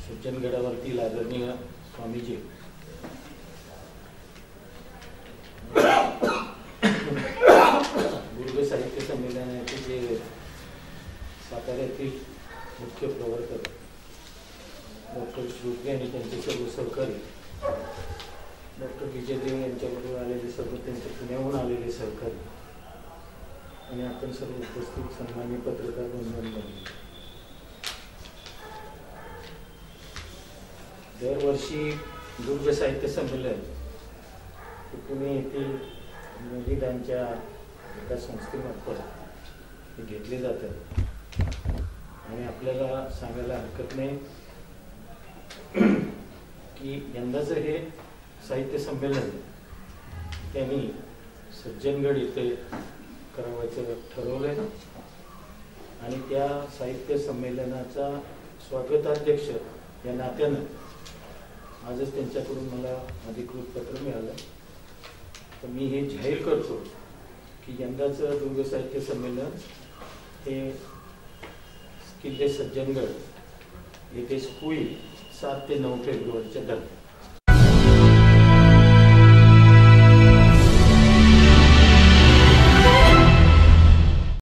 सज्जनगडावरती आदरणीय स्वामीजी दुर्ग साहित्य संमेलनाचे जे साताऱ्यातील मुख्य प्रवर्तक डॉक्टर श्रुती आणि त्यांचे सर्व सहकारी, डॉक्टर विजय देव यांच्याबरोबर आलेले सर्व त्यांचे पुण्याहून आलेले सहकारी आणि आपण सर्व उपस्थित सन्माननीय पत्रकार बंधूंनी, दरवर्षी दुर्ग साहित्य संमेलन पुणे येथील महिलांच्या एका संस्थेमार्फत घेतले जातात आणि आपल्याला सांगायला हरकत नाही की यंदाचं हे साहित्य संमेलन त्यांनी सज्जनगड येथे करावयाचं ठरवलंय आणि त्या साहित्य संमेलनाचा स्वागताध्यक्ष या नात्यानं आजच त्यांच्याकडून मला अधिकृत पत्र मिळालं. तर मी हे जाहीर करतो की यंदाचं दुर्ग साहित्य संमेलन हे किल्ले सज्जनगड येथे होईल 7 ते 9 फेब्रुवारीच्या दरम्यान.